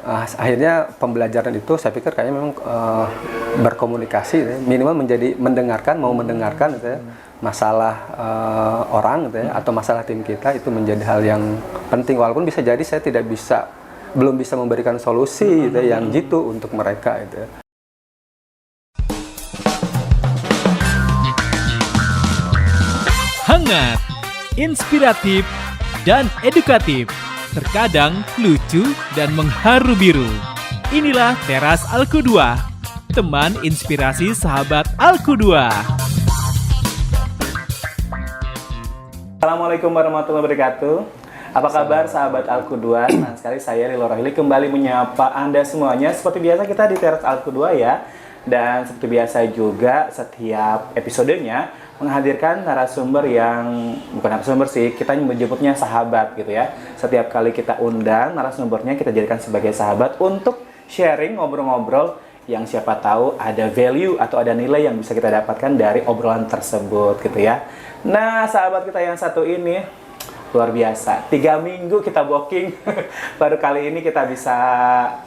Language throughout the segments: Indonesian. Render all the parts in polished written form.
akhirnya pembelajaran itu saya pikir kayaknya memang berkomunikasi ya. Minimal menjadi mau mendengarkan gitu ya, masalah orang gitu ya, atau masalah tim kita itu menjadi hal yang penting, walaupun bisa jadi saya belum bisa memberikan solusi gitu ya, yang jitu untuk mereka gitu ya. Hangat, inspiratif, dan edukatif. Terkadang lucu dan mengharu biru. Inilah Teras Alku 2, teman inspirasi sahabat Alku 2. Assalamualaikum warahmatullahi wabarakatuh. Apa kabar sahabat Alku 2? Senang sekali saya Rilo Rohili kembali menyapa Anda semuanya. Seperti biasa kita di Teras Alku 2 ya. Dan seperti biasa juga setiap episodenya menghadirkan narasumber yang bukan narasumber sih, kita menyebutnya sahabat gitu ya. Setiap kali kita undang narasumbernya kita jadikan sebagai sahabat untuk sharing, ngobrol-ngobrol yang siapa tahu ada value atau ada nilai yang bisa kita dapatkan dari obrolan tersebut gitu ya. Nah, sahabat kita yang satu ini luar biasa. 3 minggu kita booking. Baru kali ini kita bisa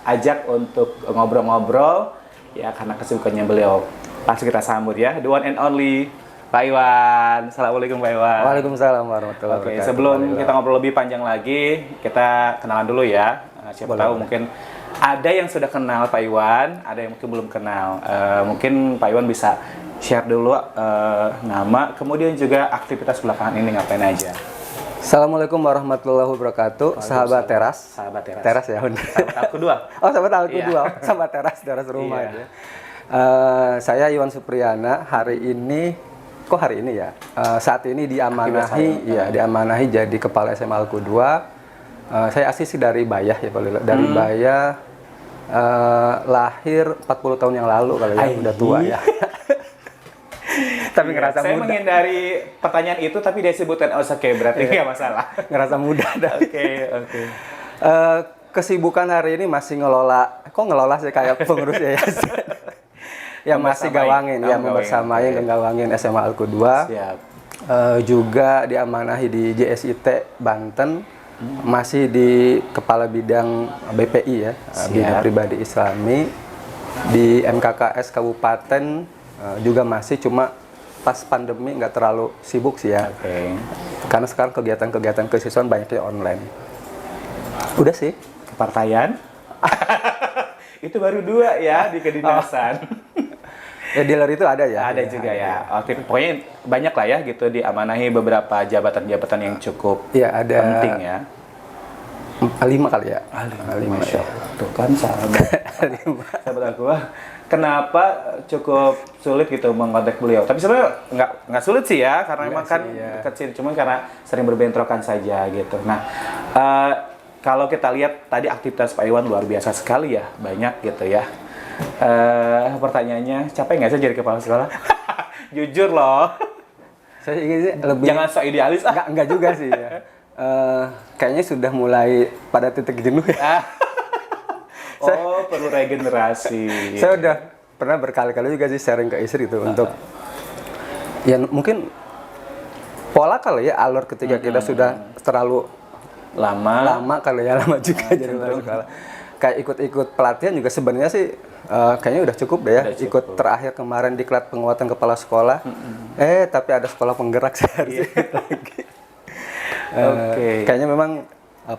ajak untuk ngobrol-ngobrol ya, karena kesibukannya beliau. Langsung kita sambut ya, the one and only Pak Iwan. Assalamualaikum Pak Iwan. Waalaikumsalam warahmatullahi wabarakatuh. Oke, sebelum kita ngobrol lebih panjang lagi, kita kenalan dulu ya. Siapa tahu mungkin ada yang sudah kenal Pak Iwan, ada yang mungkin belum kenal. Mungkin Pak Iwan bisa share dulu nama, kemudian juga aktivitas belakangan ini ngapain aja. Assalamualaikum warahmatullahi wabarakatuh. Sahabat Teras. Sahabat Teras. Teras ya, benar. Sahabat Alku 2. Oh, sahabat Alku Iya. 2. Sahabat Teras rumah Iya. ya. Saya Iwan Supriyana. Hari ini ya. Saat ini diamanahi jadi kepala SMA Alku 2. Saya asisi dari Bayah ya, Pak Lila. Dari Bayah, lahir 40 tahun yang lalu kali ya, udah tua ya. Tapi ngerasa saya muda. menghindari pertanyaan itu, tapi dia sebutkan oke, berarti nggak masalah. Ngerasa muda. Oke. Kesibukan hari ini masih ngelola sih kayak pengurus yayasan. Ya masih membersamai gawangin SMA Alku 2. Siap. Juga diamanahi di JSIT Banten. Masih di kepala bidang BPI ya, bidang pribadi Islami. Di MKKS Kabupaten juga masih, cuma pas pandemi nggak terlalu sibuk sih ya. Oke. Karena sekarang kegiatan kesiswaan banyaknya online. Udah sih. Kepartaian? Itu baru 2 ya di kedinasan. Ya dealer itu ada ya. Ada juga ya. Oke, pokoknya banyak lah ya gitu, diamanahi beberapa jabatan-jabatan yang cukup penting ya. 5 kali ya. 5 Masya Allah. Tuh kan sahabat. Sahabat aku. Kenapa cukup sulit gitu mengontak beliau? Tapi sebenarnya nggak sulit sih ya, karena memang kan dekat sini. Cuma karena sering berbentrokan saja gitu. Nah, kalau kita lihat tadi aktivitas Pak Iwan luar biasa sekali ya, banyak gitu ya. Pertanyaannya, capek nggak sih jadi kepala sekolah? Jujur loh. Saya ingin sih lebih. Jangan so idealis. Enggak juga sih ya. Kayaknya sudah mulai pada titik jenuh ya. Perlu regenerasi. Saya udah pernah berkali-kali juga sih sharing ke istri itu untuk ya mungkin pola kali ya, alur ketika kita sudah terlalu lama kali ya, lama juga jadi kepala sekolah. Kayak ikut pelatihan juga sebenarnya sih kayaknya udah cukup deh ya. Ikut terakhir kemarin diklat penguatan kepala sekolah. Tapi ada sekolah penggerak saya harus ikut lagi. Kayaknya memang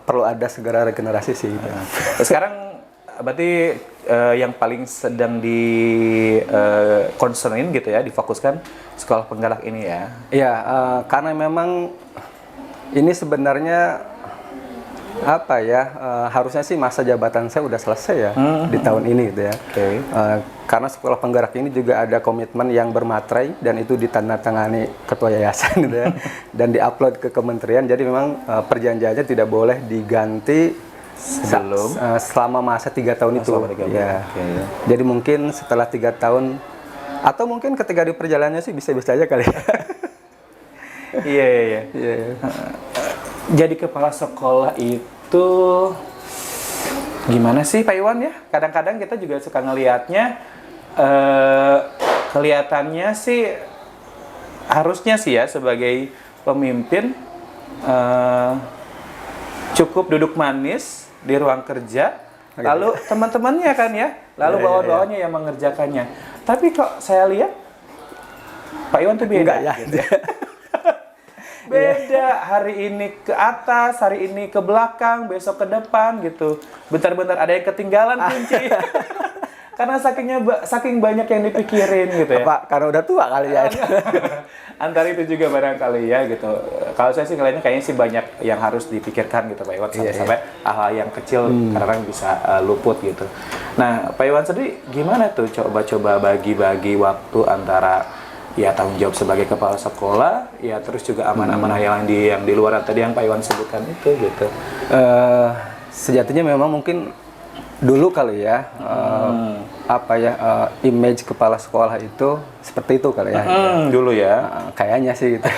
perlu ada segera regenerasi sih. Sekarang berarti yang paling sedang di concernin gitu ya, difokuskan sekolah penggerak ini ya? Iya, karena memang ini sebenarnya harusnya sih masa jabatan saya udah selesai ya di tahun ini gitu ya. Karena sekolah penggerak ini juga ada komitmen yang bermaterai dan itu ditandatangani ketua yayasan gitu ya, dan diupload ke kementerian. Jadi memang perjanjiannya tidak boleh diganti selama masa 3 tahun itu. Ya. Jadi mungkin setelah 3 tahun atau mungkin ketika di perjalanannya sih bisa-bisa aja kali. Iya. Jadi kepala sekolah itu gimana sih Pak Iwan ya? Kadang-kadang kita juga suka ngelihatnya, kelihatannya sih harusnya sih ya sebagai pemimpin cukup duduk manis di ruang kerja, lalu teman-temannya kan ya, lalu bawa-bawanya yang mengerjakannya. Tapi kok saya lihat Pak Iwan tuh beda. Enggak ya. Gitu. Beda, hari ini ke atas, hari ini ke belakang, besok ke depan gitu. Bentar-bentar ada yang ketinggalan kunci. Karena saking banyak yang dipikirin gitu ya. Apa karena udah tua kali ya? Antara itu juga barangkali ya gitu. Kalau saya sih kayaknya sih banyak yang harus dipikirkan gitu Pak Iwan, sampai hal yang kecil kadang bisa luput gitu. Nah Pak Iwan sendiri gimana tuh coba-coba bagi-bagi waktu antara ya tanggung jawab sebagai kepala sekolah, ya terus juga amanah-amanah yang di luar tadi yang Pak Iwan sebutkan itu gitu. Sejatinya memang mungkin dulu kali ya image kepala sekolah itu seperti itu kali ya. Dulu ya. Kayaknya sih gitu.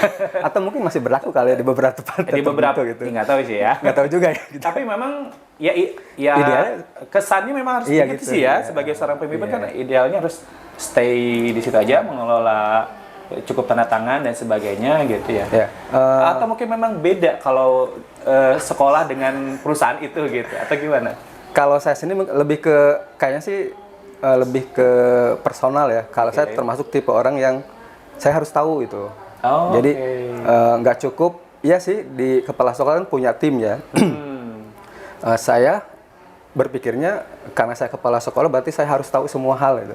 Atau mungkin masih berlaku kali ya di beberapa tempat. Di beberapa gitu. Nggak tahu sih ya. Nggak tahu juga ya. Gitu. Tapi memang ya idealnya, kesannya memang harus begitu gitu, sih ya. Sebagai seorang pemimpin kan idealnya harus stay di situ aja, mengelola cukup tanda tangan dan sebagainya gitu ya. Atau mungkin memang beda kalau sekolah dengan perusahaan itu gitu, atau gimana? Kalau saya sini lebih ke kayaknya sih lebih ke personal ya. Kalau saya termasuk tipe orang yang saya harus tahu itu. Jadi nggak cukup. Iya sih di kepala sekolah kan punya tim ya. Saya berpikirnya karena saya kepala sekolah berarti saya harus tahu semua hal itu.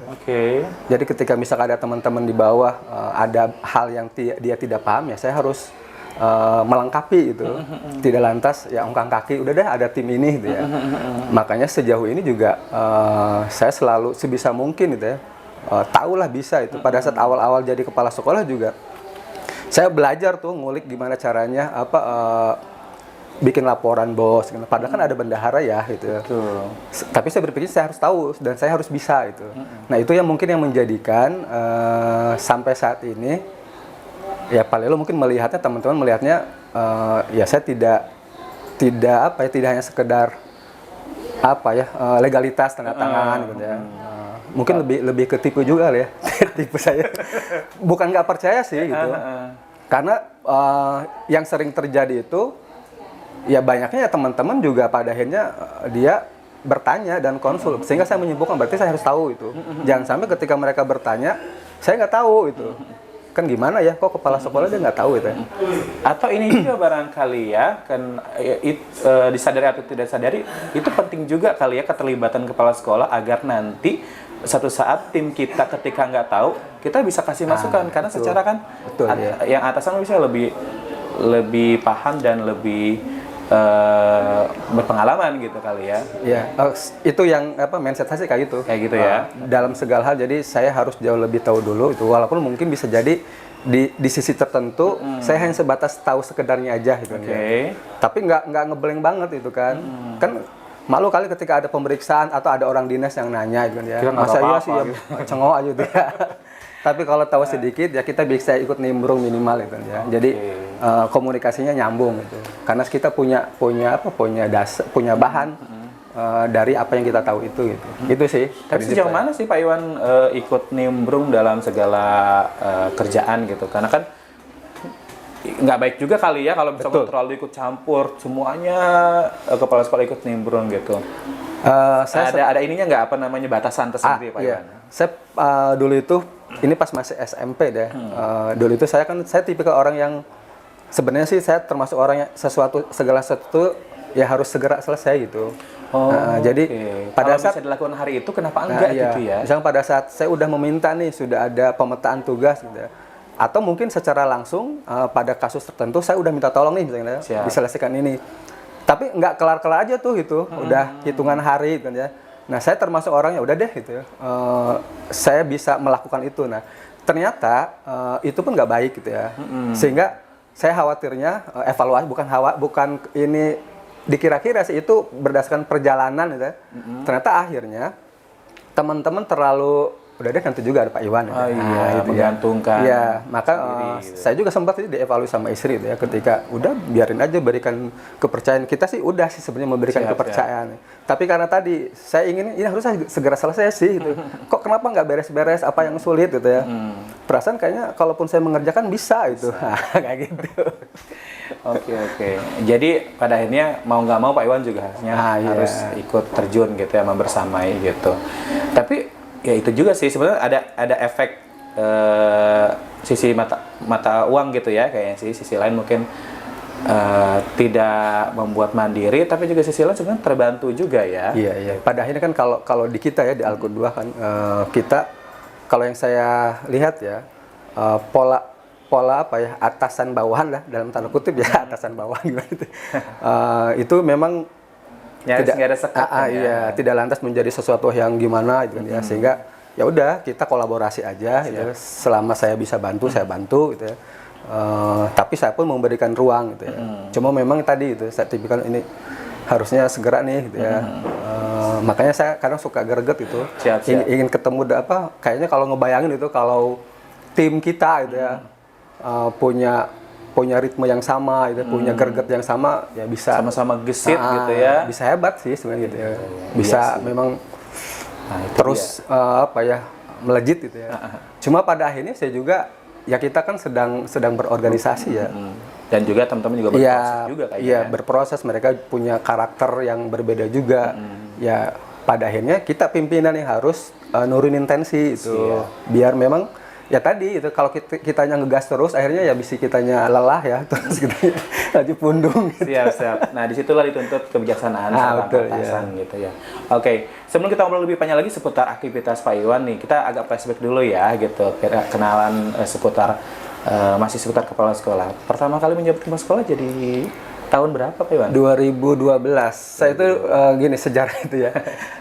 Jadi ketika misalkan ada teman-teman di bawah ada hal yang dia tidak paham ya saya harus melengkapi itu, tidak lantas ya ongkang kaki udah deh ada tim ini gitu ya. Makanya sejauh ini juga saya selalu sebisa mungkin gitu ya tahulah bisa itu. Pada saat awal-awal jadi kepala sekolah juga saya belajar tuh ngulik gimana caranya bikin laporan bos gitu. Padahal kan ada bendahara ya gitu ya. Tapi saya berpikir saya harus tahu dan saya harus bisa itu. Nah itu yang mungkin yang menjadikan sampai saat ini ya Pak Lelo mungkin melihatnya, teman-teman melihatnya ya saya tidak hanya sekedar legalitas tanda tangan gitu ya. Mungkin lebih ke tipe juga ya. Tipe saya bukan nggak percaya sih gitu. Karena yang sering terjadi itu ya banyaknya teman-teman juga pada akhirnya dia bertanya dan konsul, sehingga saya menyimpulkan berarti saya harus tahu itu. Jangan sampai ketika mereka bertanya saya nggak tahu itu. Kan gimana ya, kok kepala sekolah dia nggak tahu itu ya. Atau ini juga barangkali ya, kan disadari atau tidak sadari, itu penting juga kali ya keterlibatan kepala sekolah agar nanti satu saat tim kita ketika nggak tahu, kita bisa kasih masukan. Karena secara kan yang atasan bisa lebih paham dan lebih berpengalaman gitu kali ya. Iya, itu yang mindset saya sih kayak gitu. Kayak gitu ya. Dalam segala hal, jadi saya harus jauh lebih tahu dulu itu. Walaupun mungkin bisa jadi di sisi tertentu saya hanya sebatas tahu sekedarnya aja gitu ya. Tapi nggak ngeblank banget itu kan. Kan malu kali ketika ada pemeriksaan atau ada orang dinas yang nanya gitu ya. Masa iya sih ya cengok aja gitu ya. Tapi kalau tahu sedikit ya kita bisa ikut nimbrung minimal itu ya. Jadi komunikasinya nyambung gitu. Karena kita punya bahan dari apa yang kita tahu itu gitu. Itu sih. Tapi sejauh mana sih Pak Iwan ikut nimbrung dalam segala kerjaan gitu? Karena kan nggak baik juga kali ya kalau misalnya terlalu ikut campur semuanya, kepala sekolah ikut nimbrung gitu. Ada ininya nggak batasan tersendiri Pak Iwan? Saya dulu itu ini pas masih SMP deh. Dulu itu saya tipikal orang yang sebenarnya sih saya termasuk orang yang segala sesuatu ya harus segera selesai gitu. Jadi pada saat bisa dilakukan hari itu kenapa enggak gitu ya? Misalnya pada saat saya udah meminta nih sudah ada pemetaan tugas gitu ya. Atau mungkin secara langsung pada kasus tertentu saya udah minta tolong nih misalnya diselesaikan ini. Tapi nggak kelar-kelar aja tuh gitu. Udah hitungan hari gitu ya. Nah, saya termasuk orang yang udah deh gitu ya. Saya bisa melakukan itu. Nah, ternyata itu pun nggak baik gitu ya. Sehingga saya khawatirnya evaluasi bukan ini dikira-kira sih itu berdasarkan perjalanan gitu ya. Ternyata akhirnya teman-teman terlalu udah deh nanti juga ada Pak Iwan gitu menggantungkan. Iya, maka saya juga sempat dievaluasi sama istri gitu ya ketika udah biarin aja berikan kepercayaan. Kita sih udah sih sebenarnya memberikan kepercayaan. Tapi karena tadi saya ingin ini harus segera selesai sih gitu. Kok kenapa nggak beres-beres apa yang sulit gitu ya. perasaan kayaknya kalaupun saya mengerjakan bisa itu. Kayak gitu. Oke. Jadi pada akhirnya mau nggak mau Pak Iwan juga harus ikut terjun gitu ya, membersamai gitu. Tapi ya itu juga sih sebenarnya ada efek sisi mata uang gitu ya, kayaknya sih. Sisi lain mungkin tidak membuat mandiri, tapi juga sisi lain sebenarnya terbantu juga ya. Iya. Pada akhirnya kan kalau di kita ya di Alku 2 kan kita, kalau yang saya lihat ya, pola apa ya, atasan bawahan lah dalam tanda kutip ya, atasan bawahan gitu. Itu memang Nyaris nggak ada sekat tidak lantas menjadi sesuatu yang gimana gitu kan ya, sehingga ya udah kita kolaborasi aja gitu. Selama saya bisa bantu saya bantu gitu ya. Tapi saya pun memberikan ruang gitu ya. Cuma memang tadi itu saya tipikal ini harusnya segera nih gitu ya. Makanya saya kadang suka greget itu. Ingin ketemu kayaknya kalau ngebayangin itu kalau tim kita gitu ya punya ritme yang sama gitu, punya greget yang sama, ya bisa sama-sama gesit gitu ya. Bisa hebat sih sebenarnya gitu ya. Bisa memang terus melejit gitu ya. Cuma pada akhirnya saya juga ya kita kan sedang berorganisasi ya. Dan juga teman-teman juga berproses juga kayaknya. Iya, berproses, mereka punya karakter yang berbeda juga. Ya pada akhirnya kita pimpinan yang harus nurunin tensi itu. Biar memang ya tadi itu kalau kitanya ngegas terus akhirnya ya bisa kitanya lelah ya, terus kitanya lagi pundung gitu. Siap. Nah, disitulah dituntut kebijaksanaan serta atasan gitu ya. Oke, sebelum kita ngobrol lebih panjang lagi seputar aktivitas Pak Iwan nih, kita agak flashback dulu ya gitu, kenalan seputar masih seputar kepala sekolah. Pertama kali menjabat kepala sekolah jadi tahun berapa Pak Iwan? 2012. Saya itu gini sejarah itu ya.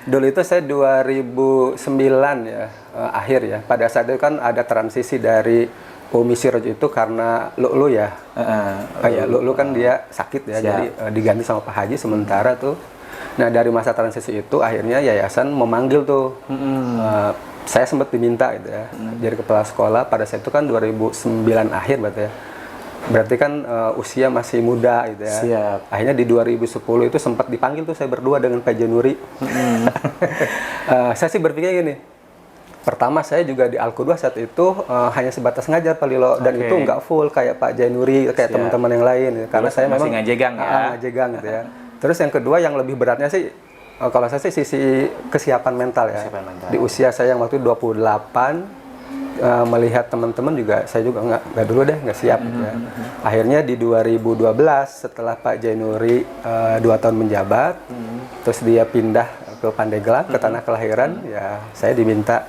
Dulu itu saya 2009 ya, akhir ya. Pada saat itu kan ada transisi dari Umi Siroj itu karena Lu'lu ya. Lu'lu kan dia sakit ya, jadi diganti sama Pak Haji sementara tuh. Nah, dari masa transisi itu akhirnya yayasan memanggil tuh. Saya sempat diminta gitu ya. Jadi kepala sekolah pada saat itu kan 2009 akhir berarti ya. Berarti kan usia masih muda gitu ya. Siap. Akhirnya di 2010 itu sempat dipanggil tuh saya berdua dengan Pak Januri. Saya sih berpikir gini. Pertama saya juga di Alku 2 saat itu hanya sebatas ngajar Pak Lilo, dan itu nggak full kayak Pak Januri, kayak teman-teman yang lain ya. Karena saya memang ngajegang ya. Ngajegang gitu ya. Terus yang kedua yang lebih beratnya sih kalau saya sih sisi kesiapan mental ya. Di usia saya yang waktu 28 melihat teman-teman juga saya juga nggak dulu deh nggak siap gitu ya. Akhirnya di 2012 setelah Pak Jainuri 2 tahun menjabat, terus dia pindah ke Pandeglang ke tanah kelahiran, ya saya diminta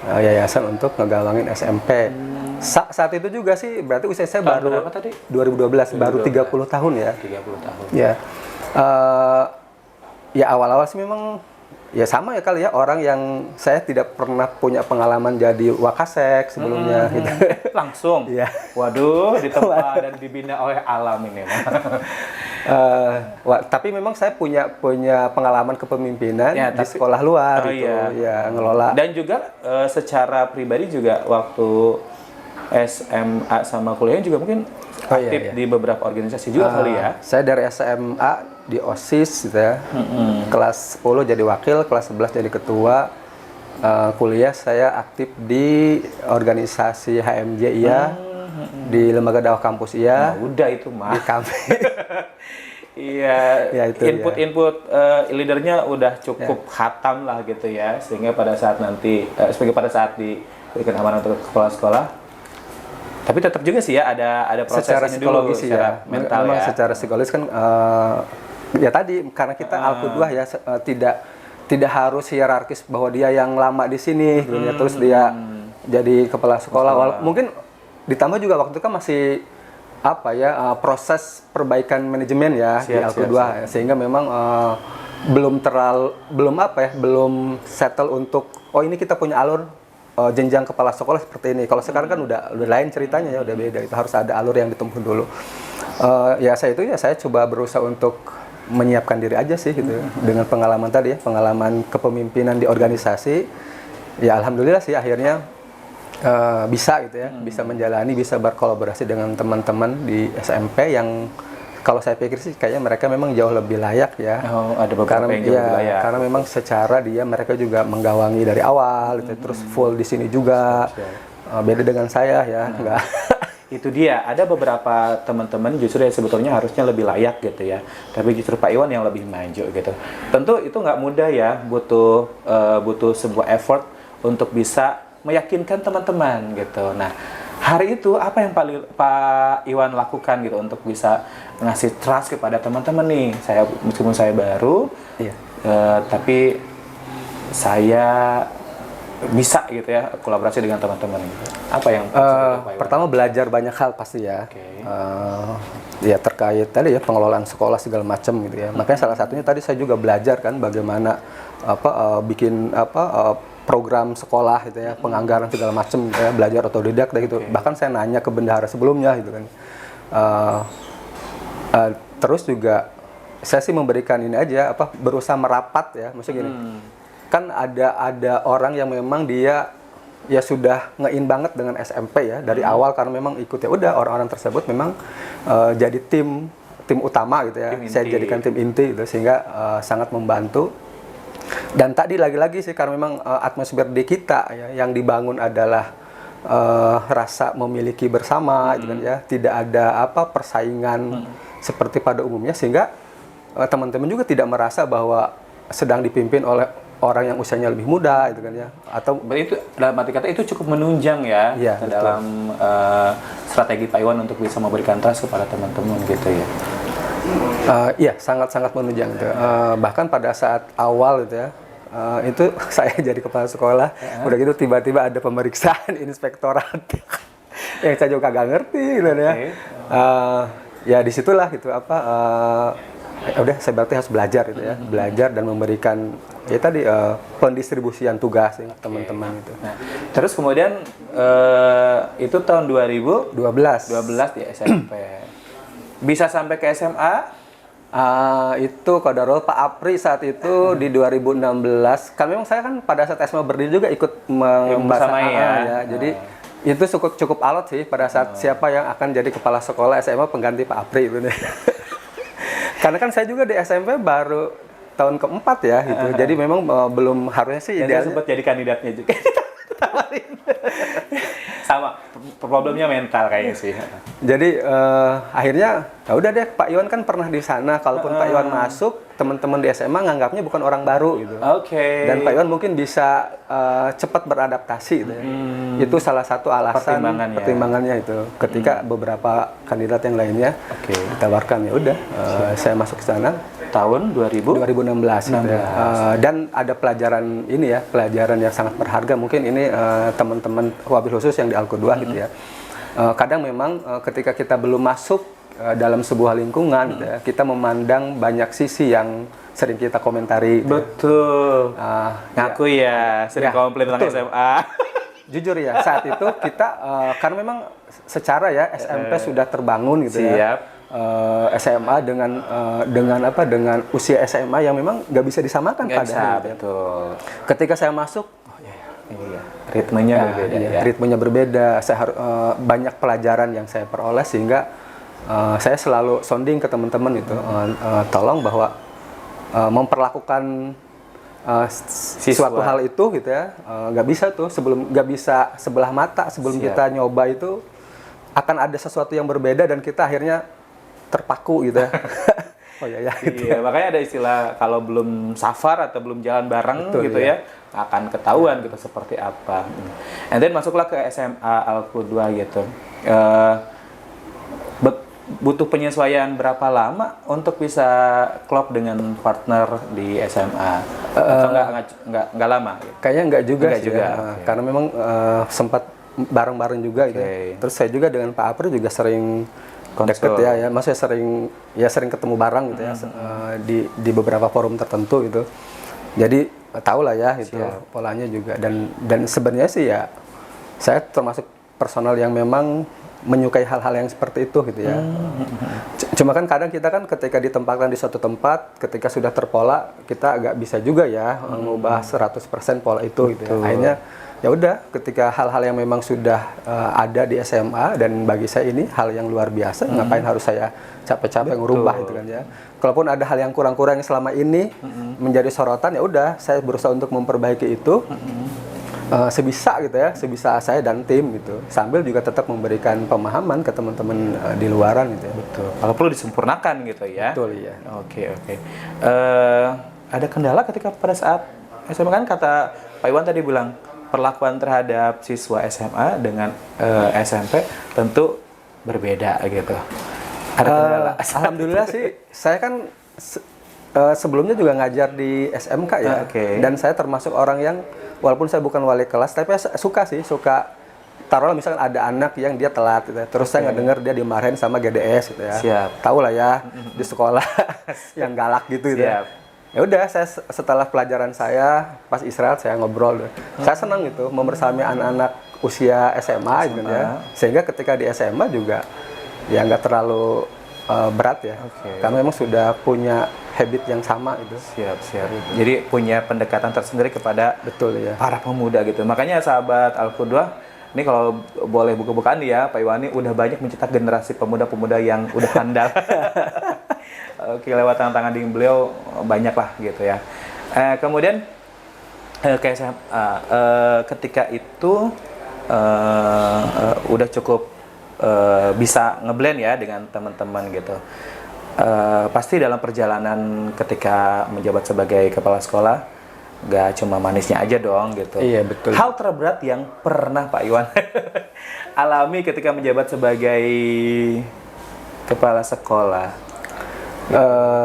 yayasan untuk ngegalangin SMP. Saat itu juga sih berarti usia saya baru berapa tadi? 2012, baru 30 tahun ya. 30 tahun. Ya. Ya awal-awal sih memang ya sama ya kali ya, orang yang saya tidak pernah punya pengalaman jadi wakasek sebelumnya gitu. Langsung? Iya. Waduh, ditempa dan dibina oleh alam ini. Tapi memang saya punya pengalaman kepemimpinan di sekolah luar gitu. Ya, ngelola. Dan juga secara pribadi juga waktu SMA sama kuliah juga mungkin aktif di beberapa organisasi juga kali ya. Saya dari SMA di OSIS gitu ya. Kelas 10 jadi wakil, kelas 11 jadi ketua. Kuliah saya aktif di organisasi HMJ di Lembaga Dakwah Kampus Nah, udah itu mah. di kampus. Iya, Ya, itu input leadernya udah cukup khatam lah gitu ya, sehingga pada saat nanti sebagai pada saat diberikan amanah untuk kepala sekolah. Tapi tetap juga sih ya ada proses Secara ini psikologis dulu, secara mental memang ya. secara psikologis kan ya tadi karena kita Alku 2 ya tidak harus hierarkis bahwa dia yang lama di sini gitu ya, terus dia jadi kepala sekolah. Mungkin ditambah juga waktu itu kan masih proses perbaikan manajemen ya di Alku 2 sehingga memang belum settle untuk ini kita punya alur jenjang kepala sekolah seperti ini. Kalau sekarang kan udah lain ceritanya ya, udah beda. Itu harus ada alur yang ditempuh dulu. Saya coba berusaha untuk menyiapkan diri aja sih gitu dengan pengalaman tadi ya, pengalaman kepemimpinan di organisasi. Ya alhamdulillah sih akhirnya bisa gitu ya, bisa menjalani, bisa berkolaborasi dengan teman-teman di SMP yang kalau saya pikir sih kayaknya mereka memang jauh lebih layak ya. Ada beberapa yang jauh lebih layak. Karena memang secara mereka juga menggawangi dari awal gitu, terus full di sini juga. beda dengan saya ya, enggak. Itu dia, ada beberapa teman-teman justru yang sebetulnya harusnya lebih layak gitu ya, tapi justru Pak Iwan yang lebih maju gitu. Tentu itu nggak mudah ya, butuh sebuah effort untuk bisa meyakinkan teman-teman gitu. Nah, hari itu apa yang Pak Iwan lakukan gitu untuk bisa ngasih trust kepada teman-teman nih? Meskipun saya baru, Iya. tapi saya bisa gitu ya kolaborasi dengan teman-teman. Apa yang Pak Iwan? Pertama belajar banyak hal pasti ya. Oke. Ya terkait tadi ya pengelolaan sekolah segala macam gitu ya. Makanya salah satunya tadi saya juga belajar kan bagaimana bikin program sekolah gitu ya, penganggaran segala macam ya, belajar otodidak gitu. Bahkan saya nanya ke bendahara sebelumnya gitu kan. Terus juga saya sih memberikan ini aja berusaha merapat ya, maksudnya gini. Kan ada orang yang memang dia ya sudah nge-in banget dengan SMP ya dari awal karena memang ikut ya udah orang-orang tersebut memang jadi tim utama gitu ya. Saya jadikan tim inti gitu sehingga sangat membantu. Dan tadi lagi-lagi sih karena memang atmosfer di kita ya yang dibangun adalah rasa memiliki bersama gitu kan ya, tidak ada persaingan seperti pada umumnya sehingga teman-teman juga tidak merasa bahwa sedang dipimpin oleh orang yang usianya lebih muda gitu kan ya, atau itu dalam arti kata itu cukup menunjang ya, ya dalam strategi Pak Iwan untuk bisa memberikan trust kepada teman-teman gitu ya. Iya, sangat-sangat menunjang itu. Bahkan pada saat awal gitu ya, itu saya jadi kepala sekolah, udah gitu tiba-tiba ada pemeriksaan inspektorat yang saya juga kagak ngerti gitu ya. Ya disitulah gitu udah saya berarti harus belajar gitu ya, belajar dan memberikan ya tadi pendistribusian tugas ya, teman-teman itu. Nah, terus kemudian itu tahun 2012 di SMP. Bisa sampai ke SMA? Itu kodarul Pak Apri saat itu di 2016. Kan memang saya kan pada saat SMA berdiri juga ikut membahas ya. Jadi itu cukup alot sih pada saat siapa yang akan jadi kepala sekolah SMA pengganti Pak Apri itu nih. Karena kan saya juga di SMP baru tahun keempat ya gitu. Jadi memang belum harusnya sih idealnya. Saya sempat jadi kandidatnya juga. Sama, problemnya mental kayaknya sih. Jadi akhirnya ya udah deh, Pak Iwan kan pernah di sana. Kalaupun Pak Iwan masuk, teman-teman di SMA nganggapnya bukan orang baru gitu. Dan Pak Iwan mungkin bisa cepat beradaptasi gitu ya. Itu salah satu alasan pertimbangannya itu. Ketika beberapa kandidat yang lainnya ditawarkan ya udah, saya masuk ke sana. Tahun 2016 gitu ya. Dan ada pelajaran ini ya, pelajaran yang sangat berharga mungkin ini teman-teman wabil khusus yang di Alku2 gitu ya. Kadang memang ketika kita belum masuk dalam sebuah lingkungan gitu ya, kita memandang banyak sisi yang sering kita komentari gitu. Betul. Ngaku ya sering komplain tentang SMA. Jujur ya, saat itu kita karena memang secara ya SMP sudah terbangun gitu ya. SMA dengan usia SMA yang memang nggak bisa disamakan pada betul. Ketika saya masuk, ritmenya berbeda. Ritmenya berbeda. Saya banyak pelajaran yang saya peroleh sehingga saya selalu sounding ke teman-teman itu, tolong bahwa memperlakukan suatu hal itu gitu ya, nggak bisa tuh nggak bisa sebelah mata sebelum kita nyoba itu akan ada sesuatu yang berbeda dan kita akhirnya terpaku gitu ya. Gitu. Iya, makanya ada istilah kalau belum safar atau belum jalan bareng gitu ya, akan ketahuan gitu seperti apa. And then masuklah ke SMA Alku2 gitu. Butuh penyesuaian berapa lama untuk bisa klop dengan partner di SMA? Atau nggak lama? Gitu? Kayaknya nggak juga sih. Karena memang sempat bareng-bareng juga gitu. Terus saya juga dengan Pak Apri juga sering deket ya, maksudnya sering ketemu bareng gitu ya, di beberapa forum tertentu gitu. Jadi tahu lah ya itu polanya juga dan sebenarnya sih ya saya termasuk personal yang memang menyukai hal-hal yang seperti itu gitu ya. Cuma kan kadang kita kan ketika ditempatkan di suatu tempat, ketika sudah terpola kita agak bisa juga ya mengubah 100% pola itu gitu ya. Akhirnya ya udah, ketika hal-hal yang memang sudah ada di SMA dan bagi saya ini hal yang luar biasa, ngapain harus saya capek-capek ngerubah gitu kan ya. Kalaupun ada hal yang kurang-kurang yang selama ini menjadi sorotan, ya udah saya berusaha untuk memperbaiki itu. sebisa gitu ya, sebisa saya dan tim gitu, sambil juga tetap memberikan pemahaman ke teman-teman di luaran gitu ya. Betul. Kalau perlu disempurnakan gitu ya. Betul ya. Oke. Ada kendala ketika pada saat SMA, kan kata Pak Iwan tadi bilang perlakuan terhadap siswa SMA dengan SMP tentu berbeda gitu. Ada kendala? Alhamdulillah sih, saya kan sebelumnya juga ngajar di SMK ya, dan saya termasuk orang yang walaupun saya bukan wali kelas, tapi saya suka taruhlah misalkan ada anak yang dia telat gitu ya. Terus saya nggak dengar dia dimarahin sama GDS gitu ya. Siap. Tahu lah ya di sekolah yang galak gitu ya. Ya udah, saya setelah pelajaran saya pas istirahat saya ngobrol deh. Saya senang gitu membersamai anak-anak usia SMA gitu ya. Sehingga ketika di SMA juga ya nggak terlalu berat ya. Karena memang sudah punya habit yang sama itu. Siap. Jadi punya pendekatan tersendiri kepada para pemuda gitu. Makanya sahabat Al-Qudwah, ini kalau boleh buka-bukaan ya, Pak Iwan ini udah banyak mencetak generasi pemuda-pemuda yang udah handal. Oke, lewat tangan-tangan dingin beliau banyak lah gitu ya. Kemudian kayak ketika itu udah cukup bisa ngeblend ya dengan teman-teman gitu. Pasti dalam perjalanan ketika menjabat sebagai kepala sekolah, gak cuma manisnya aja dong gitu. Iya, betul. Hal terberat yang pernah Pak Iwan alami ketika menjabat sebagai kepala sekolah.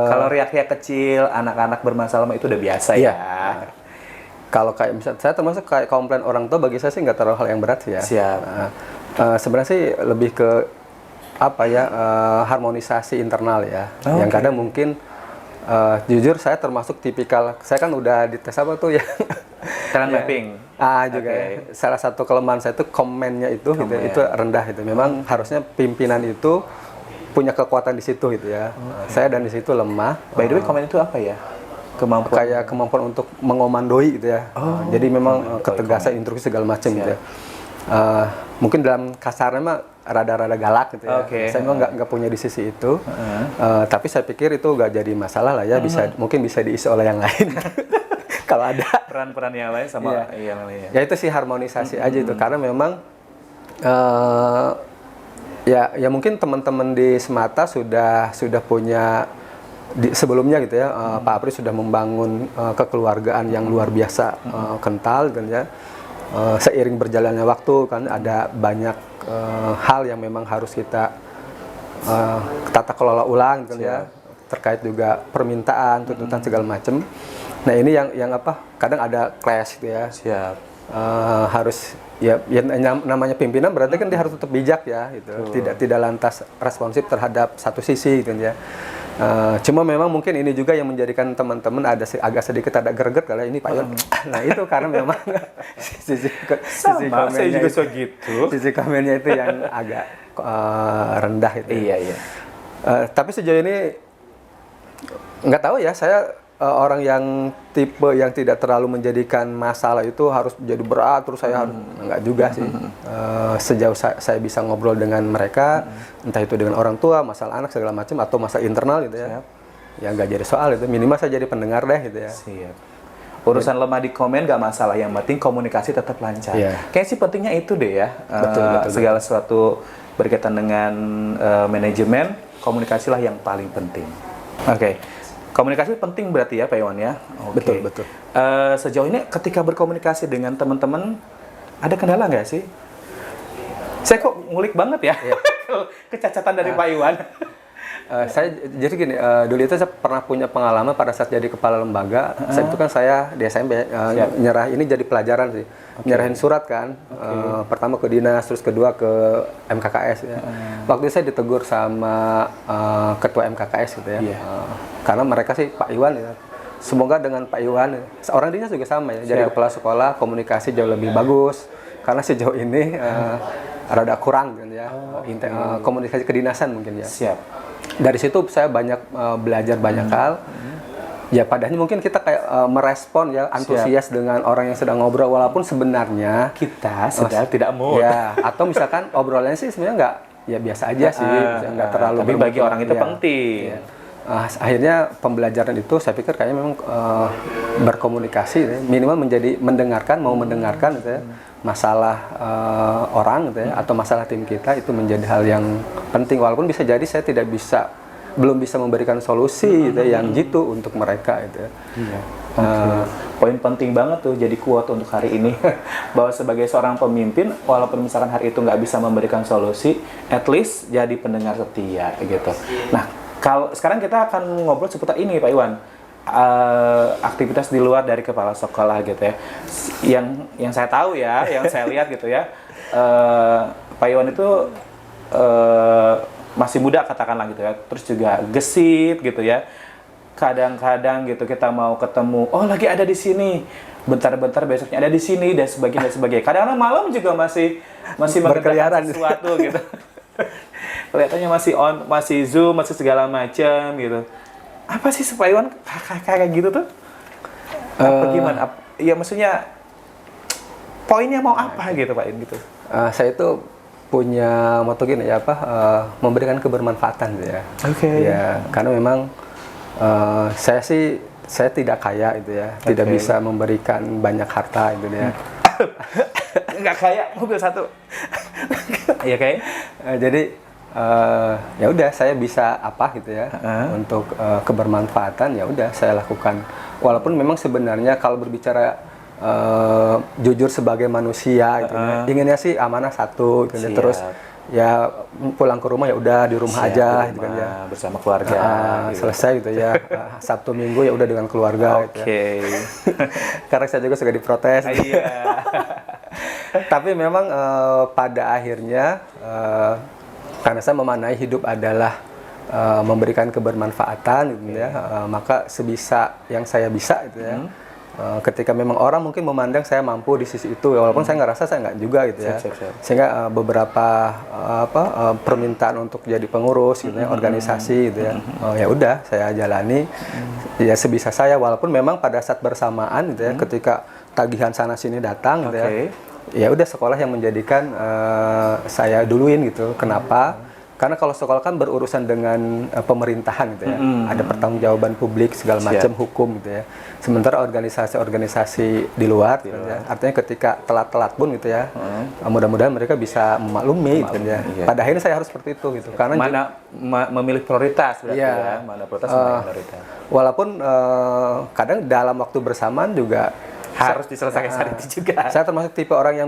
Kalau riak-riak kecil, anak-anak bermasalah itu udah biasa ya. Kalau kayak misalnya saya termasuk kayak komplain orang tua, bagi saya sih nggak terlalu hal yang berat sih ya. Siap. Sebenarnya sih lebih ke apa ya, harmonisasi internal ya. Yang kadang mungkin jujur saya termasuk tipikal, saya kan udah dites apa tuh ya. Talent mapping. Juga salah satu kelemahan saya itu komennya itu gitu, itu rendah itu. Memang harusnya pimpinan itu punya kekuatan di situ gitu ya. Saya dan di situ lemah. By the way, komen itu apa ya? Kemampuan untuk mengomandoi gitu ya. Jadi memang ketegasan, instruksi segala macam gitu ya. Mungkin dalam kasarnya mah rada-rada galak gitu ya. Saya memang nggak punya di sisi itu. Tapi saya pikir itu nggak jadi masalah lah ya. Mungkin bisa diisi oleh yang lain. Kalau ada peran-peran yang lain sama yang lain. Ya itu sih harmonisasi aja itu, karena memang ya mungkin teman-teman di Semata sudah punya sebelumnya gitu ya. Pak Apri sudah membangun kekeluargaan yang luar biasa kental kan ya. Seiring berjalannya waktu kan ada banyak hal yang memang harus kita tata kelola ulang kan ya, terkait juga permintaan, tuntutan segala macam. Nah ini yang apa, kadang ada clash gitu ya. Harus ya namanya pimpinan berarti kan dia harus tetap bijak ya gitu. Tidak lantas responsif terhadap satu sisi gitu ya. Cuma memang mungkin ini juga yang menjadikan teman-teman agak sedikit ada greget kalau ini Pak Iwan. Nah itu karena memang sisi komennya sisi komennya itu yang agak rendah itu. Iya. Tapi sejauh ini nggak tahu ya, saya orang yang tipe yang tidak terlalu menjadikan masalah itu harus jadi berat terus saya harus enggak juga sih. Sejauh saya bisa ngobrol dengan mereka, entah itu dengan orang tua, masalah anak segala macam atau masalah internal gitu ya. Ya nggak jadi soal itu, minimal saya jadi pendengar deh gitu ya. Urusan lemah di komen nggak masalah, yang penting komunikasi tetap lancar. Kayaknya sih pentingnya itu deh ya. Betul. Segala sesuatu berkaitan dengan manajemen, komunikasilah yang paling penting. Komunikasi penting berarti ya Pak Iwan ya. Betul. Sejauh ini ketika berkomunikasi dengan teman-teman ada kendala nggak sih? Saya kok ngulik banget ya kecacatan dari Pak Iwan. Saya jadi gini, dulu itu saya pernah punya pengalaman pada saat jadi kepala lembaga. Saat itu kan saya di SMP nyerah, ini jadi pelajaran sih. Nyerahin surat kan, pertama ke dinas, terus kedua ke MKKS ya. Waktu itu saya ditegur sama ketua MKKS gitu ya. Karena mereka sih Pak Iwan ya. Semoga dengan Pak Iwan, orang dinas juga sama ya. Jadi kepala sekolah komunikasi jauh lebih bagus. Karena sejauh ini rada kurang kan ya. Komunikasi kedinasan mungkin ya. Dari situ saya banyak belajar banyak hal. Ya padahal mungkin kita kayak merespon ya, antusias dengan orang yang sedang ngobrol, walaupun sebenarnya kita sedang tidak mood. Ya, atau misalkan obrolannya sih sebenarnya nggak, ya biasa aja sih, nggak terlalu. Tapi bagi orang itu penting. akhirnya pembelajaran itu saya pikir kayaknya memang berkomunikasi ya. Minimal menjadi mendengarkan gitu ya, masalah orang gitu ya, atau masalah tim kita itu menjadi hal yang penting, walaupun bisa jadi saya belum bisa memberikan solusi gitu ya, yang jitu untuk mereka gitu ya. Poin penting banget tuh jadi quote untuk hari ini bahwa sebagai seorang pemimpin, walaupun misalkan hari itu nggak bisa memberikan solusi, at least jadi pendengar setia gitu. Nah, kalau sekarang kita akan ngobrol seputar ini Pak Iwan, aktivitas di luar dari kepala sekolah gitu ya. Yang saya tahu ya, yang saya lihat gitu ya, Pak Iwan itu masih muda katakanlah gitu ya, terus juga gesit gitu ya. Kadang-kadang gitu kita mau ketemu, oh lagi ada di sini, bentar-bentar besoknya ada di sini dan sebagainya. Kadang-kadang malam juga masih berkeliaran sesuatu gitu. Kelihatannya masih Zoom, masih segala macam gitu. Apa sih Pak Iwan kayak gitu tuh? Apa gimana? Ya maksudnya poinnya mau apa gitu Pak Iwan gitu? Saya itu punya moto gini ya, memberikan kebermanfaatan gitu ya. Oke. Ya, karena memang saya tidak kaya gitu ya, tidak bisa memberikan banyak harta gitu ya. Nggak kaya, mobil satu. Iya kayak. Jadi ya udah saya bisa apa gitu ya untuk kebermanfaatan, ya udah saya lakukan. Walaupun memang sebenarnya kalau berbicara jujur sebagai manusia gitu ya, inginnya sih amanah satu gitu ya. Terus ya pulang ke rumah ya udah di rumah aja gitu kan ya, bersama keluarga gitu. Selesai gitu ya. Sabtu Minggu ya udah dengan keluarga gitu ya. Karena saya juga suka diprotes. Iya. Tapi memang pada akhirnya karena saya memaknai hidup adalah memberikan kebermanfaatan gitu ya, maka sebisa yang saya bisa gitu ya. Ketika memang orang mungkin memandang saya mampu di sisi itu, walaupun saya nggak rasa saya nggak juga gitu ya. Sehingga beberapa permintaan untuk jadi pengurus gitu ya, organisasi gitu ya, ya udah saya jalani ya sebisa saya, walaupun memang pada saat bersamaan gitu ya, ketika tagihan sana sini datang gitu ya udah sekolah yang menjadikan saya duluin gitu. Kenapa? Karena kalau sekolah kan berurusan dengan pemerintahan gitu ya, ada pertanggungjawaban publik segala macam, hukum gitu ya. Sementara organisasi-organisasi di luar, gitu ya, artinya ketika telat-telat pun gitu ya, mudah-mudahan mereka bisa memaklumi gitu ya. Pada akhirnya saya harus seperti itu gitu. Karena memilih prioritas berarti ya, mana prioritas mana prioritas. Walaupun kadang dalam waktu bersamaan juga harus diselesaikan saat itu juga. Saya termasuk tipe orang yang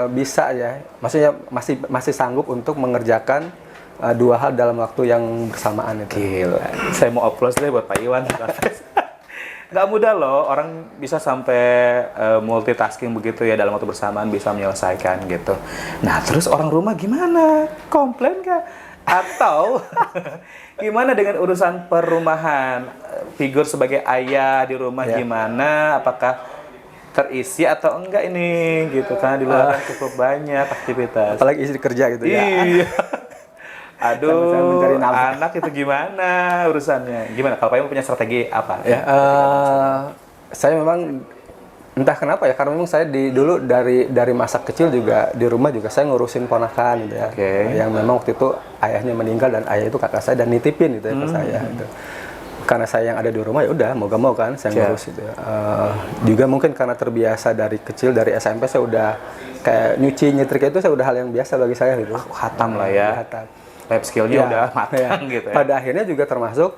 bisa ya, maksudnya masih sanggup untuk mengerjakan dua hal dalam waktu yang bersamaan itu. Gila. Saya mau applause deh buat Pak Iwan. Nggak mudah loh, orang bisa sampai multitasking begitu ya, dalam waktu bersamaan bisa menyelesaikan gitu. Nah, terus orang rumah gimana? Komplain nggak? Atau gimana dengan urusan perumahan? Figur sebagai ayah di rumah gimana? Apakah terisi atau enggak ini gitu, karena di luar cukup banyak aktivitas. Apalagi istri kerja gitu ya. Iya. Aduh, anak itu gimana urusannya? Gimana? Kalau Pak Iwan punya strategi apa? Ya, saya memang entah kenapa ya, karena memang saya dulu dari masa kecil juga di rumah juga saya ngurusin ponakan gitu ya. Yang memang waktu itu ayahnya meninggal dan ayah itu kakak saya dan nitipin gitu ya ke saya gitu. Karena saya yang ada di rumah ya udah mau gak mau kan saya ngurus gitu ya. Juga mungkin karena terbiasa dari kecil, dari SMP saya udah kayak nyuci nyetrika itu saya udah hal yang biasa bagi saya gitu. Hatam lah ya. Hatam. Lab skill-nya udah matang gitu ya. Pada akhirnya juga termasuk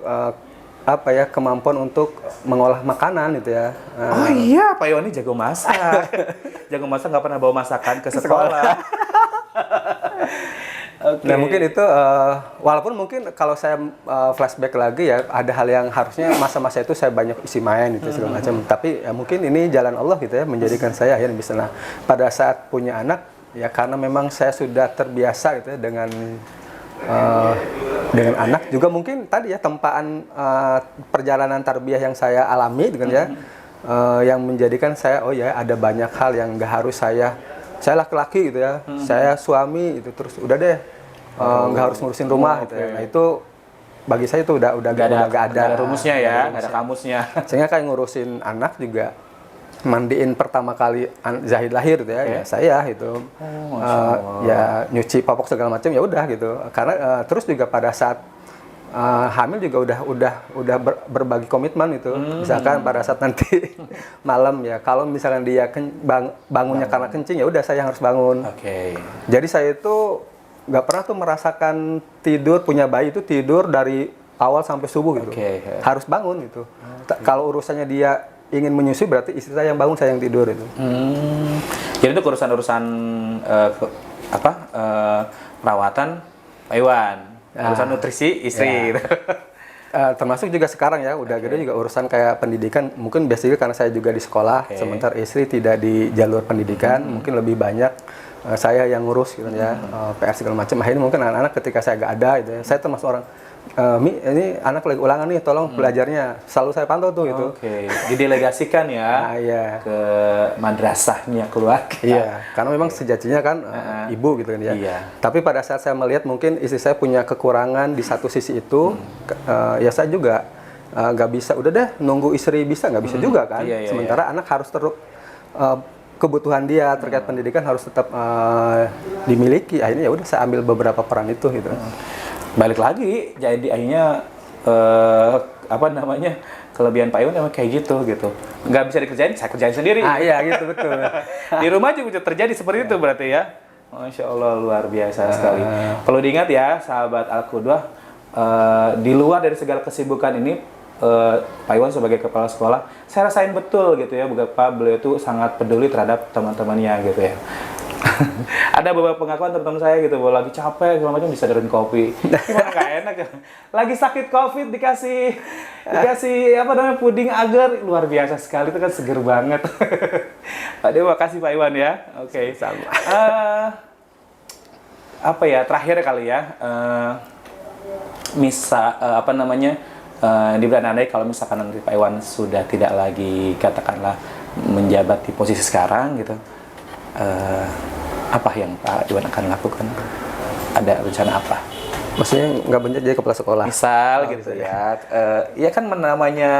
kemampuan untuk mengolah makanan gitu ya. Oh iya, Pak Iwan ini jago masak. Jago masak, nggak pernah bawa masakan ke sekolah. Nah mungkin itu, walaupun mungkin kalau saya flashback lagi ya, ada hal yang harusnya masa-masa itu saya banyak isi main gitu segala macam. Tapi ya mungkin ini jalan Allah gitu ya, menjadikan saya akhirnya bisa. Nah pada saat punya anak, ya karena memang saya sudah terbiasa gitu ya dengan anak, juga mungkin tadi ya tempaan perjalanan tarbiyah yang saya alami gitu kan ya, yang menjadikan saya oh ya ada banyak hal yang nggak harus saya laki-laki gitu ya, saya suami itu terus udah deh nggak harus ngurusin rumah gitu ya. Nah itu bagi saya itu udah nggak ada rumusnya ya, nggak ada kamusnya. Sehingga kayak ngurusin anak juga, mandiin pertama kali Zahid lahir gitu ya, ya saya itu ya nyuci popok segala macam ya udah gitu. Karena terus juga pada saat hamil juga udah berbagi komitmen itu. Misalkan pada saat nanti malam ya, kalau misalkan dia bangunnya karena kencing, ya udah saya yang harus bangun. Oke. Jadi saya itu nggak pernah tuh merasakan tidur, punya bayi itu tidur dari awal sampai subuh gitu. Harus bangun gitu. Kalau urusannya dia ingin menyusui, berarti istri saya yang bangun, saya yang tidur itu. Jadi itu urusan-urusan perawatan Pak Iwan, urusan nutrisi istri. Gitu. Termasuk juga sekarang ya, udah gede juga urusan kayak pendidikan. Mungkin biasanya karena saya juga di sekolah, sementara istri tidak di jalur pendidikan, mungkin lebih banyak saya yang ngurus gitu ya, PR segala macam. Akhirnya mungkin anak-anak ketika saya nggak ada gitu ya, saya termasuk orang, Mi, ini anak lagi ulangan nih, tolong belajarnya. Selalu saya pantau tuh gitu. Didelegasikan ya ke madrasahnya keluarga. Iya, karena memang sejatinya kan ibu gitu kan ya. Tapi pada saat saya melihat mungkin istri saya punya kekurangan di satu sisi itu, ya saya juga nggak bisa, udah deh nunggu istri bisa, nggak bisa juga kan. Sementara anak harus kebutuhan dia terkait pendidikan harus tetap dimiliki. Akhirnya ya udah saya ambil beberapa peran itu gitu. Balik lagi, jadi akhirnya kelebihan Pak Iwan emang kayak gitu. Nggak bisa dikerjain, saya kerjain sendiri. Iya gitu, betul. Di rumah juga terjadi seperti itu berarti ya. Masya Allah, luar biasa sekali. Perlu diingat ya, sahabat Al-Qudwah, di luar dari segala kesibukan ini, Pak Iwan sebagai kepala sekolah, saya rasain betul gitu ya, betapa beliau itu sangat peduli terhadap teman-temannya gitu ya. Ada beberapa pengakuan teman-teman saya gitu, bahwa lagi capek segala macam disadarin kopi. Gimana nggak enak ya? Lagi sakit COVID dikasih puding agar, luar biasa sekali, itu kan seger banget. Pak Dewa, kasih Pak Iwan ya. Oke. Sama. Terakhir kali ya. Di bulan andai kalau misalkan nanti Pak Iwan sudah tidak lagi katakanlah menjabat di posisi sekarang gitu. Apa yang Pak Iwan akan lakukan? Ada rencana apa? Maksudnya nggak bener jadi kepala sekolah? Misal gitu ya. Ya kan namanya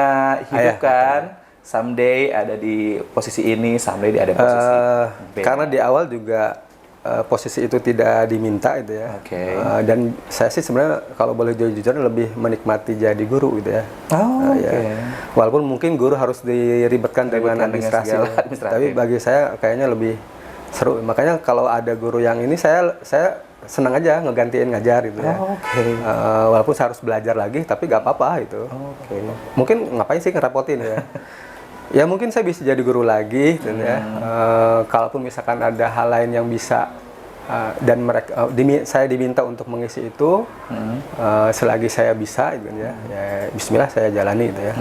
hidup kan. Someday ada di posisi ini, someday ada di posisi B. Karena di awal juga posisi itu tidak diminta gitu ya. Dan saya sih sebenarnya kalau boleh jujur lebih menikmati jadi guru gitu ya. Walaupun mungkin guru harus diribetkan dengan administrasi. Tapi bagi saya kayaknya lebih seru. Makanya kalau ada guru yang ini saya senang aja ngegantiin ngajar gitu ya. Walaupun saya harus belajar lagi, tapi nggak apa-apa itu. Mungkin ngapain sih ngerapotin ya? Ya mungkin saya bisa jadi guru lagi gitu ya. Kalaupun misalkan ada hal lain yang bisa dan saya diminta untuk mengisi itu, selagi saya bisa gitu ya. Ya bismillah saya jalani gitu ya.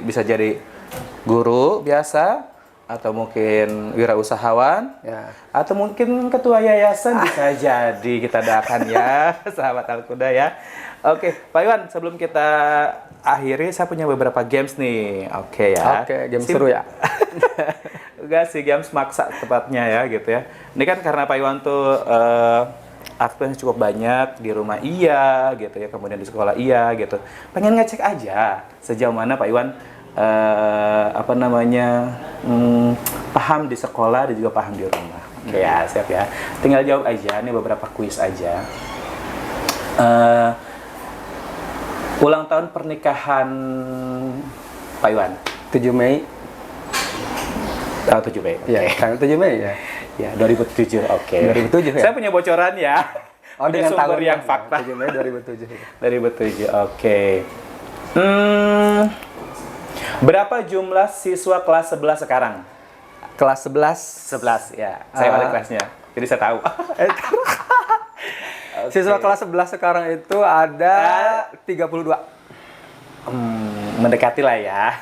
Bisa jadi guru biasa, atau mungkin wirausahawan, atau mungkin ketua yayasan, bisa jadi. Kita doakan ya, sahabat Al-Qudah ya. Oke, Pak Iwan, sebelum kita akhiri, saya punya beberapa games nih. Games seru ya. Enggak sih, games maksa tepatnya ya gitu ya. Ini kan karena Pak Iwan tuh aktifnya cukup banyak, di rumah iya gitu ya, kemudian di sekolah iya gitu. Pengen ngecek aja sejauh mana Pak Iwan paham di sekolah dan juga paham di rumah. Ya, siap ya. Tinggal jawab aja, nih beberapa kuis aja. Ulang tahun pernikahan Pak Iwan? 7 Mei. 7 Mei. Iya, tanggal 7 Mei ya. Ya, 2007. 2007 ya. Saya punya bocoran ya. Dengan sumber tahun yang fakta. 7 Mei 2007. 2007. Berapa jumlah siswa kelas 11 sekarang? Kelas 11. 11 ya. Saya wali kelasnya. Jadi saya tahu. Siswa kelas 11 sekarang itu ada 32. Mendekati lah ya.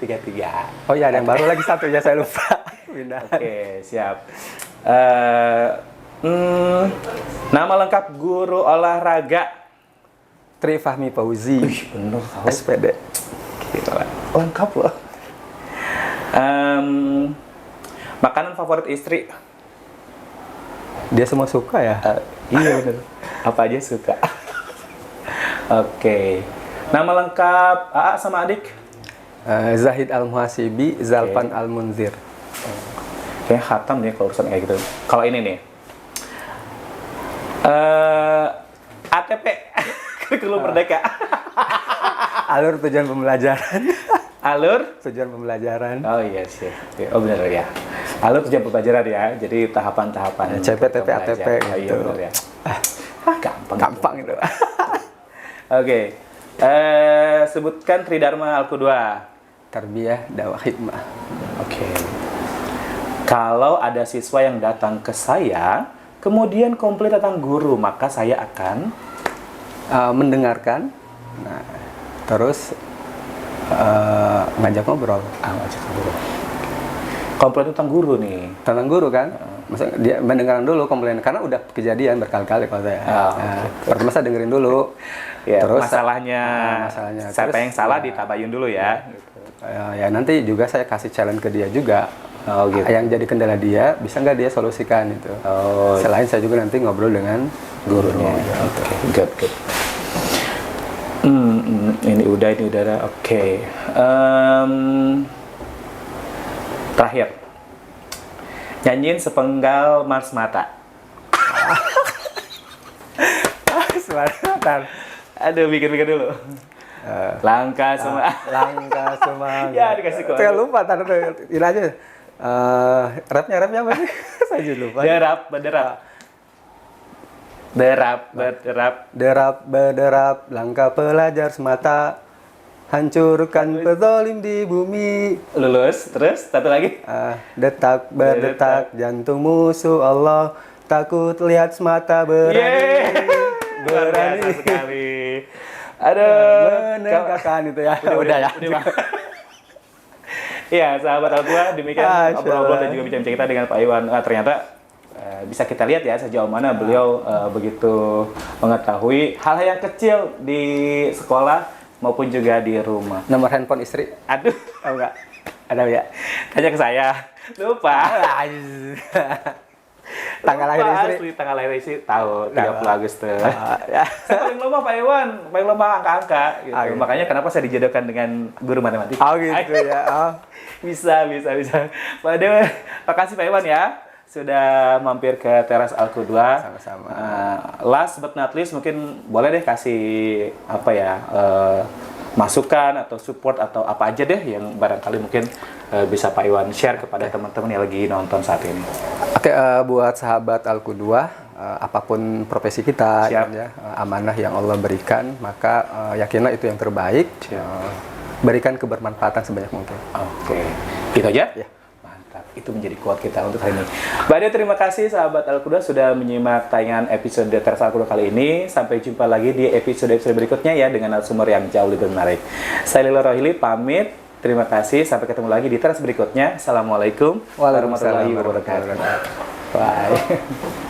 33. Oh iya, ada yang baru lagi satu ya, saya lupa. Siap. Nama lengkap guru olahraga? Tri Fahmi Fauzi. Bener tahu. SPD. Gila. Lengkap loh. Makanan favorit istri? Dia semua suka ya? Iya bener. Apa aja suka. Nama lengkap AA sama adik? Zahid Al-Muhasibi, Zalfan Al-Munzir. Kayaknya khatam nih kalau urusan kayak gitu. Kalau ini nih. ATP. Kurikulum Merdeka. Alur tujuan pembelajaran. Alur? Tujuan pembelajaran. Oh iya sih. Oh benar ya. Alur tujuan pembelajaran ya. Jadi tahapan-tahapan. CPTP, ATP Oh, iya gitu. benar ya. Gampang. Gampang itu. Oke. Sebutkan Tridharma Alku-2. Tarbiyah, dakwah, hikmah. Oke. Kalau ada siswa yang datang ke saya, kemudian komplain tentang guru, maka saya akan Mendengarkan. Nah, terus ngajak ngobrol. ngajak guru. Komplain tentang guru nih. Tentang guru kan? Maksudnya dia mendengarkan dulu komplain karena udah kejadian berkali-kali kalau saya. Pertama saya dengerin dulu. Ya, terus masalahnya siapa Terus, yang salah ditabayun dulu ya. ya nanti juga saya kasih challenge ke dia juga. Oh gitu. Yang jadi kendala dia bisa nggak dia solusikan itu. Oh. Selain saya juga nanti ngobrol dengan Gurunya. Oke. Good. Ini udah. Oke. Terakhir. Nyanyiin sepenggal Mars Mata. Sebentar. Aduh, mikir-mikir dulu. Langkah semua. Langkah semangat. Ya, dikasih kode. Saya lupa tadi ini aja. Rapnya apa sih? Saya juga lupa. Derap. Berderap, langkah pelajar semata, hancurkan pezalim di bumi. Lulus, terus satu lagi. Detak berdetak jantung musuh Allah, takut lihat semata berani. Luar biasa sekali. Aduh, Menegakkan itu ya. Udah ya. Iya, sahabat Al-Quran, demikian obrol-obrol dan juga bincang-bincang kita dengan Pak Iwan. Ternyata bisa kita lihat ya sejauh mana beliau begitu mengetahui hal-hal yang kecil di sekolah maupun juga di rumah. Nomor handphone istri. Aduh, Tahu nggak? Ada ya? tanya ke saya. Lupa. Tanggal lahir istri. Asli, tanggal lahir istri tahu 30 Agustus. Ya. Saya paling lomba Pak Iwan, paling lomba angka-angka gitu. Gitu. Makanya kenapa saya dijodohkan dengan guru matematika. Oh gitu ya. Oh. Bisa. Pak Dewa, makasih Pak Iwan ya sudah mampir ke teras Alku 2. Sama-sama. Last but not least mungkin boleh deh kasih apa ya masukan atau support atau apa aja deh yang barangkali mungkin bisa Pak Iwan share kepada teman-teman yang lagi nonton saat ini. Oke, buat sahabat Alku 2, apapun profesi kita, Siap. ya, amanah yang Allah berikan, maka yakinlah itu yang terbaik. Berikan kebermanfaatan sebanyak mungkin. Oke, gitu aja? Ya. Mantap, itu menjadi quote kita untuk hari ini. Mbak Dia, terima kasih sahabat Al-Quda sudah menyimak tayangan episode Teras Al-Quda kali ini. Sampai jumpa lagi di episode-episode berikutnya ya dengan narasumber yang jauh lebih menarik. Saya Lilo Rohili pamit. Terima kasih, sampai ketemu lagi di teras berikutnya. Assalamualaikum warahmatullahi wabarakatuh. Bye.